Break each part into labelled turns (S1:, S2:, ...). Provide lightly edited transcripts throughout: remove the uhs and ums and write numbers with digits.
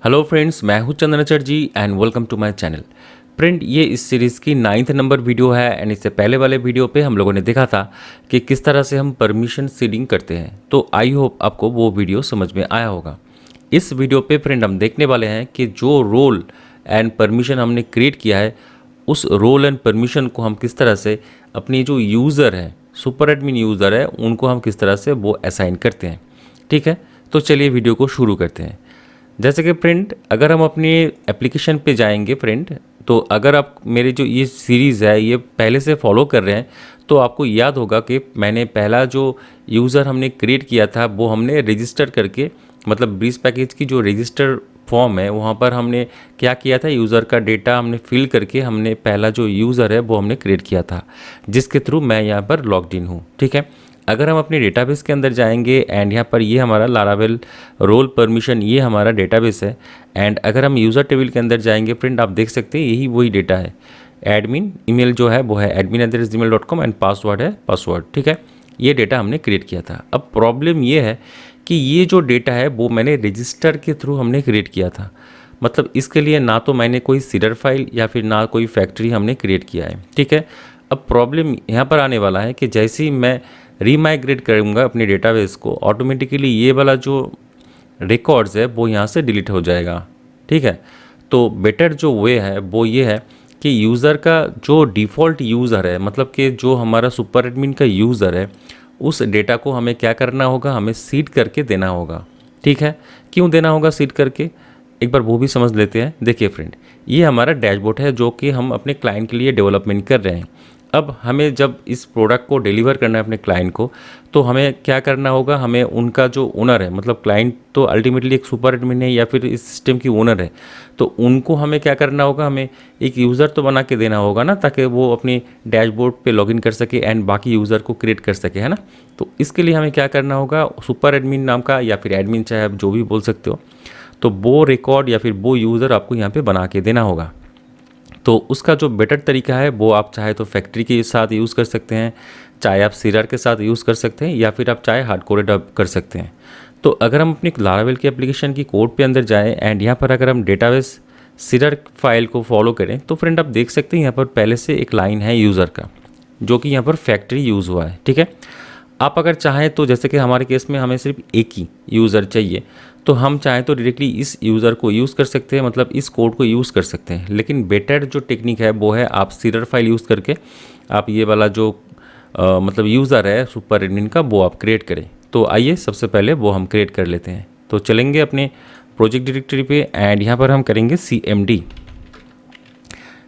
S1: Hello friends, मैं हूं Chandan Chatterjee and welcome to my channel. Friend, ये इस सीरीज़ की 9th नंबर वीडियो है एंड इससे पहले वाले वीडियो पे हम लोगों ने देखा था कि किस तरह से हम परमिशन सीडिंग करते हैं। तो आई होप आपको वो वीडियो समझ में आया होगा। इस वीडियो पे फ्रेंड हम देखने वाले हैं कि जो रोल एंड परमिशन हमने क्रिएट किया है, उस रोल एंड परमिशन को हम किस तरह से अपनी जो यूज़र है, सुपर एडमिन यूज़र है, उनको हम किस तरह से वो असाइन करते हैं। ठीक है, तो चलिए वीडियो को शुरू करते हैं। जैसे कि फ्रेंड, अगर हम अपनी एप्लीकेशन पे जाएंगे फ्रेंड, तो अगर आप मेरी जो ये सीरीज़ है ये पहले से फॉलो कर रहे हैं तो आपको याद होगा कि मैंने पहला जो यूज़र हमने क्रिएट किया था वो हमने रजिस्टर करके, मतलब ब्रीज पैकेज की जो रजिस्टर फॉर्म है वहाँ पर हमने क्या किया था, यूज़र का डेटा हमने फिल करके हमने पहला जो यूज़र है वो हमने क्रिएट किया था, जिसके थ्रू मैं यहाँ पर लॉग्ड इन हूँ। ठीक है, अगर हम अपने डेटाबेस के अंदर जाएंगे एंड यहाँ पर ये हमारा लारावेल रोल परमिशन, ये हमारा डेटाबेस है। एंड अगर हम यूज़र टेबल के अंदर जाएंगे फ्रेंड, आप देख सकते हैं यही वही डेटा है। एडमिन ईमेल जो है वो है admin@gmail.com एंड पासवर्ड है पासवर्ड। ठीक है, ये डेटा हमने क्रिएट किया था। अब प्रॉब्लम ये है कि ये जो डेटा है वो मैंने रजिस्टर के थ्रू हमने क्रिएट किया था। मतलब इसके लिए ना तो मैंने कोई सीडर फाइल या फिर ना कोई फैक्ट्री हमने क्रिएट किया है। ठीक है, अब प्रॉब्लम यहाँ पर आने वाला है कि जैसे ही मैं रीमाइग्रेट करूँगा अपने डेटाबेस को, ऑटोमेटिकली ये वाला जो रिकॉर्ड्स है वो यहाँ से डिलीट हो जाएगा। ठीक है, तो बेटर जो वे है वो ये है कि यूज़र का जो डिफ़ॉल्ट यूज़र है, मतलब कि जो हमारा सुपर एडमिन का यूज़र है, उस डेटा को हमें क्या करना होगा, हमें सीड करके देना होगा। ठीक है, क्यों देना होगा सीड करके, एक बार वो भी समझ लेते हैं। देखिए फ्रेंड, ये हमारा डैशबोर्ड है जो कि हम अपने क्लाइंट के लिए डेवलपमेंट कर रहे हैं। अब हमें जब इस प्रोडक्ट को डिलीवर करना है अपने क्लाइंट को, तो हमें क्या करना होगा, हमें उनका जो ओनर है, मतलब क्लाइंट तो अल्टीमेटली एक सुपर एडमिन है या फिर इस सिस्टम की ओनर है, तो उनको हमें क्या करना होगा, हमें एक यूज़र तो बना के देना होगा ना, ताकि वो अपनी डैशबोर्ड पे लॉगिन कर सके एंड बाकी यूज़र को क्रिएट कर सके, है ना। तो इसके लिए हमें क्या करना होगा, सुपर एडमिन नाम का या फिर एडमिन, चाहे आप जो भी बोल सकते हो, तो वो रिकॉर्ड या फिर वो यूज़र आपको यहाँ पे बना के देना होगा। तो उसका जो बेटर तरीका है वो आप चाहे तो फैक्ट्री के साथ यूज़ कर सकते हैं, चाहे आप सीडर के साथ यूज़ कर सकते हैं, या फिर आप चाहे हार्ड कोडेड कर सकते हैं। तो अगर हम अपनी लारावेल की एप्लीकेशन की कोड पे अंदर जाएं एंड यहाँ पर अगर हम डेटाबेस सीडर फाइल को फॉलो करें, तो फ्रेंड आप देख सकते हैं यहाँ पर पहले से एक लाइन है यूज़र का, जो कि यहाँ पर फैक्ट्री यूज़ हुआ है। ठीक है, आप अगर चाहें तो, जैसे कि हमारे केस में हमें सिर्फ एक ही यूज़र चाहिए, तो हम चाहें तो डायरेक्टली इस यूज़र को यूज़ कर सकते हैं, मतलब इस कोड को यूज़ कर सकते हैं। लेकिन बेटर जो टेक्निक है वो है आप सीडर फाइल यूज़ करके आप ये वाला जो मतलब यूज़र है सुपर एडमिन का, वो आप क्रिएट करें। तो आइए सबसे पहले वो हम क्रिएट कर लेते हैं। तो चलेंगे अपने प्रोजेक्ट डायरेक्टरी पे एंड यहाँ पर हम करेंगे CMD।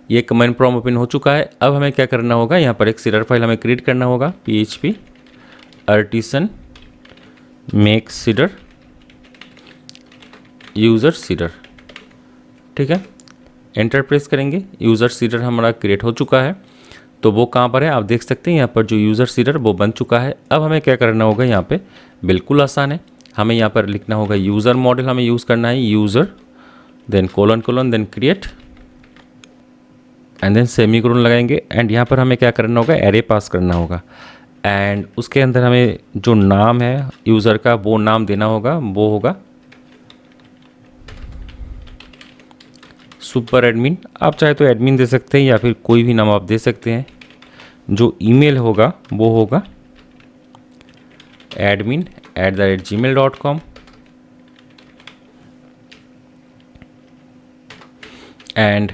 S1: ये कमांड प्रॉम्प्ट ओपन हो चुका है। अब हमें क्या करना होगा, यहाँ पर एक सीडर फाइल हमें क्रिएट करना होगा, PHP artisan make cedar user cedar. ठीक है, एंटर प्रेस करेंगे, यूज़र सीडर हमारा क्रिएट हो चुका है। तो वो कहाँ पर है, आप देख सकते हैं यहाँ पर जो यूज़र सीडर वो बन चुका है। अब हमें क्या करना होगा, यहाँ पे बिल्कुल आसान है, हमें यहाँ पर लिखना होगा यूज़र मॉडल, हमें यूज़ करना है user, then colon then create and then semicolon लगाएंगे। एंड यहाँ पर हमें क्या करना होगा, एरे पास करना होगा एंड उसके अंदर हमें जो नाम है यूज़र का वो नाम देना होगा, वो होगा सुपर एडमिन। आप चाहे तो एडमिन दे सकते हैं या फिर कोई भी नाम आप दे सकते हैं। जो ईमेल होगा वो होगा admin@gmail.com एंड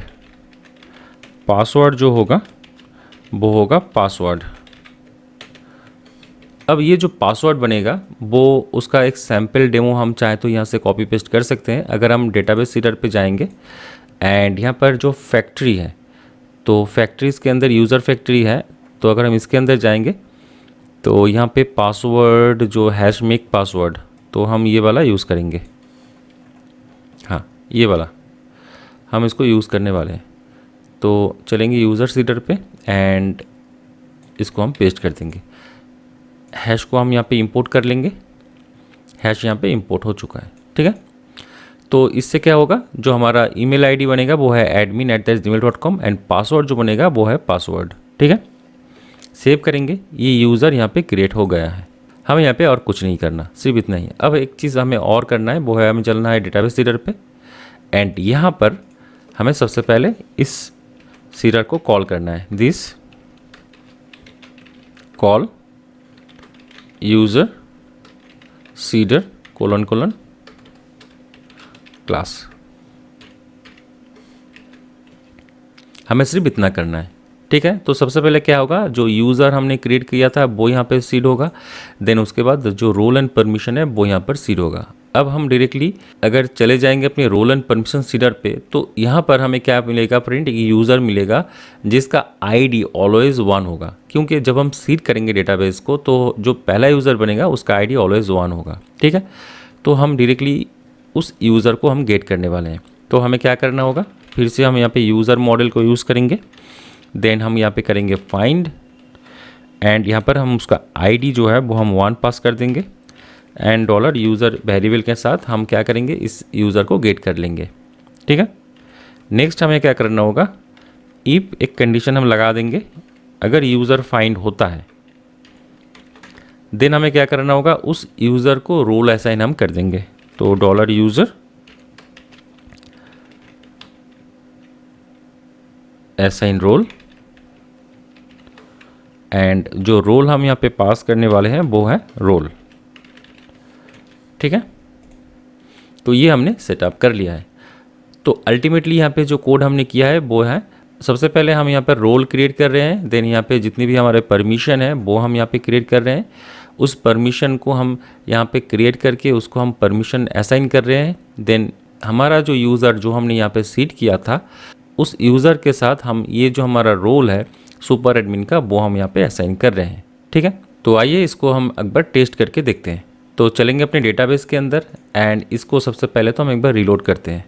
S1: पासवर्ड जो होगा वो होगा पासवर्ड। अब ये जो पासवर्ड बनेगा वो उसका एक सैम्पल डेमो हम चाहे तो यहाँ से कॉपी पेस्ट कर सकते हैं। अगर हम डेटाबेस सीडर पे जाएंगे एंड यहाँ पर जो फैक्ट्री है, तो फैक्ट्रीज़ के अंदर यूज़र फैक्ट्री है, तो अगर हम इसके अंदर जाएंगे तो यहाँ पे पासवर्ड जो हैश मेक पासवर्ड, तो हम ये वाला यूज़ करेंगे। हाँ, ये वाला हम इसको यूज़ करने वाले हैं। तो चलेंगे यूज़र सीडर पे एंड इसको हम पेस्ट कर देंगे। हैश को हम यहाँ पे इंपोर्ट कर लेंगे, हैश यहाँ पे इंपोर्ट हो चुका है। ठीक है, तो इससे क्या होगा, जो हमारा ईमेल आईडी बनेगा वो है admin@gmail.com एंड पासवर्ड जो बनेगा वो है पासवर्ड। ठीक है, सेव करेंगे, ये यूज़र यहाँ पे क्रिएट हो गया है। हमें यहाँ पे और कुछ नहीं करना, सिर्फ इतना ही है। अब एक चीज़ हमें और करना है, वो है हमें चलना है डेटाबेस सीडर पे एंड यहाँ पर हमें सबसे पहले इस सीडर को कॉल करना है, this call user cedar colon colon class. हमें सिर्फ इतना करना है, ठीक है। तो सबसे पहले क्या होगा, जो यूज़र हमने क्रिएट किया था वो यहाँ पे सीड होगा, देन उसके बाद जो रोल एंड परमिशन है वो यहाँ पर सीड होगा। अब हम डायरेक्टली अगर चले जाएंगे अपने रोल एंड परमिशन सीडर पे, तो यहाँ पर हमें क्या मिलेगा प्रिंट, यूज़र मिलेगा जिसका आईडी ऑलवेज 1 होगा, क्योंकि जब हम सीड करेंगे डेटाबेस को तो जो पहला यूज़र बनेगा उसका आईडी ऑलवेज 1 होगा, ठीक है। तो हम डायरेक्टली उस यूज़र को हम गेट करने वाले हैं। तो हमें क्या करना होगा, फिर से हम यहाँ पे यूज़र मॉडल को यूज़ करेंगे, देन हम यहाँ पे करेंगे फाइंड एंड यहाँ पर हम उसका आईडी जो है वो हम 1 पास कर देंगे एंड डॉलर यूज़र वेरिएबल के साथ हम क्या करेंगे, इस यूज़र को गेट कर लेंगे, ठीक है। नेक्स्ट हमें क्या करना होगा, इफ एक कंडीशन हम लगा देंगे, अगर यूज़र फाइंड होता है देन हमें क्या करना होगा, उस यूज़र को रोल असाइन हम कर देंगे। तो dollar user assign role and जो रोल हम यहाँ पे पास करने वाले हैं वो है रोल, ठीक है। तो ये हमने सेटअप कर लिया है। तो अल्टीमेटली यहाँ पे जो कोड हमने किया है वो है, सबसे पहले हम यहाँ पर रोल क्रिएट कर रहे हैं, देन यहाँ पे जितनी भी हमारे परमिशन है वो हम यहाँ पे क्रिएट कर रहे हैं, उस परमिशन को हम यहाँ पे क्रिएट करके उसको हम परमिशन असाइन कर रहे हैं। देन हमारा जो यूज़र जो हमने यहाँ पे सीड किया था उस यूज़र के साथ हम ये जो हमारा रोल है सुपर एडमिन का वो हम यहाँ पे असाइन कर रहे हैं, ठीक है। तो आइए इसको हम एक बार टेस्ट करके देखते हैं। तो चलेंगे अपने डेटाबेस के अंदर एंड इसको सबसे पहले तो हम एक बार रीलोड करते हैं।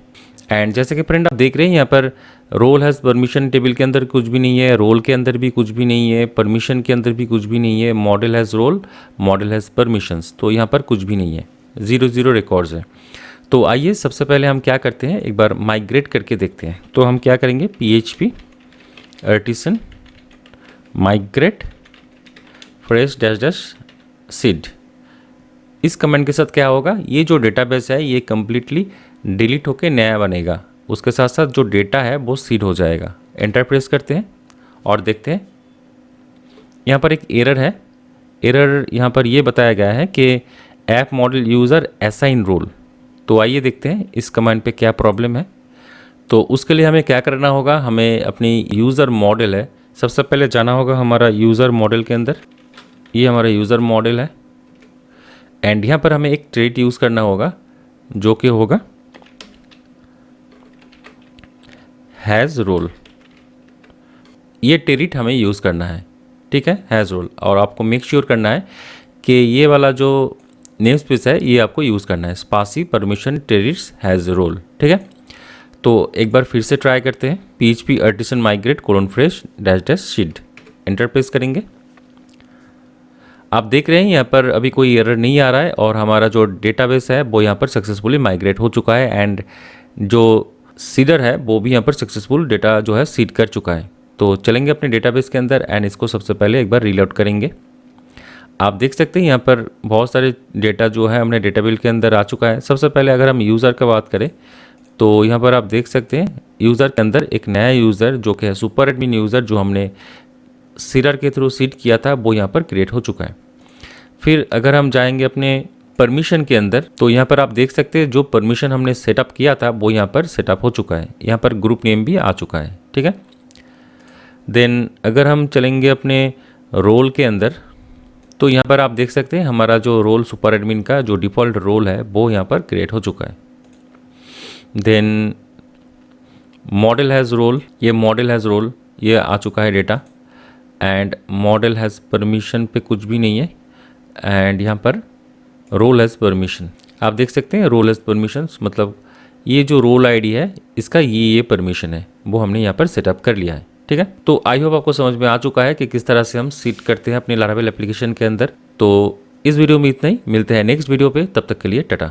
S1: एंड जैसे कि फ्रेंड आप देख रहे हैं यहाँ पर रोल हैज़ परमिशन टेबल के अंदर कुछ भी नहीं है, रोल के अंदर भी कुछ भी नहीं है, परमिशन के अंदर भी कुछ भी नहीं है, model has role, model has permissions, तो यहाँ पर कुछ भी नहीं है, 0 रिकॉर्ड्स है। तो आइए सबसे पहले हम क्या करते हैं, एक बार माइग्रेट करके देखते हैं। तो हम क्या करेंगे, PHP artisan migrate fresh dash seed, इस कमेंट के साथ क्या होगा, ये जो डेटाबेस है ये कम्प्लीटली डिलीट होके नया बनेगा, उसके साथ साथ जो डेटा है वो सीड हो जाएगा। एंटर प्रेस करते हैं और देखते हैं यहाँ पर एक एरर है। एरर यहाँ पर ये बताया गया है कि app model user assign role. तो आइए देखते हैं इस कमांड पे क्या प्रॉब्लम है। तो उसके लिए हमें क्या करना होगा, हमें अपनी यूज़र मॉडल है, सबसे पहले जाना होगा हमारा यूज़र मॉडल के अंदर, ये हमारा यूज़र मॉडल है एंड यहाँ पर हमें एक ट्रेट यूज़ करना होगा जो कि होगा हैज़ रोल, ये ट्रेट हमें यूज़ करना है, ठीक है, हैज़ रोल। और आपको मेक श्योर करना है कि ये वाला जो नेम स्पेस है ये आपको यूज़ करना है, स्पासी परमिशन टेरिट्स हैज़ रोल, ठीक है। तो एक बार फिर से ट्राई करते हैं, PHP artisan migrate :fresh -- seed, enter press करेंगे। आप देख रहे हैं यहाँ पर अभी कोई एरर नहीं आ रहा है और हमारा जो डेटाबेस है वो यहाँ पर सक्सेसफुली माइग्रेट हो चुका है एंड जो सीडर है वो भी यहाँ पर सक्सेसफुल डेटा जो है सीड कर चुका है। तो चलेंगे अपने डेटाबेस के अंदर एंड इसको सबसे पहले एक बार रीलोड करेंगे। आप देख सकते हैं यहाँ पर बहुत सारे डेटा जो है हमने डेटाबेस के अंदर आ चुका है। सबसे पहले अगर हम यूज़र का बात करें तो यहाँ पर आप देख सकते हैं यूज़र के अंदर एक नया यूज़र जो कि है सुपर एडमिन यूज़र, जो हमने सीडर के थ्रू सीड किया था वो यहाँ पर क्रिएट हो चुका है। फिर अगर हम जाएंगे अपने परमिशन के अंदर तो यहाँ पर आप देख सकते हैं जो परमिशन हमने सेटअप किया था वो यहाँ पर सेटअप हो चुका है, यहाँ पर ग्रुप नेम भी आ चुका है, ठीक है। देन अगर हम चलेंगे अपने रोल के अंदर तो यहाँ पर आप देख सकते हैं हमारा जो रोल सुपर एडमिन का जो डिफ़ॉल्ट रोल है वो यहाँ पर क्रिएट हो चुका है। देन मॉडल हैज़ रोल, ये मॉडल हैज़ रोल ये आ चुका है data and model has permission पे कुछ भी नहीं है एंड यहाँ पर रोल हैज़ परमिशन, आप देख सकते हैं रोल हैज़ परमिशन, मतलब ये जो रोल आईडी है इसका ये परमिशन है वो हमने यहाँ पर सेटअप कर लिया है, ठीक है। तो आई होप आपको समझ में आ चुका है कि किस तरह से हम सीड करते हैं अपने लारावेल एप्लीकेशन के अंदर। तो इस वीडियो में इतना ही, मिलते हैं नेक्स्ट वीडियो पे, तब तक के लिए टाटा।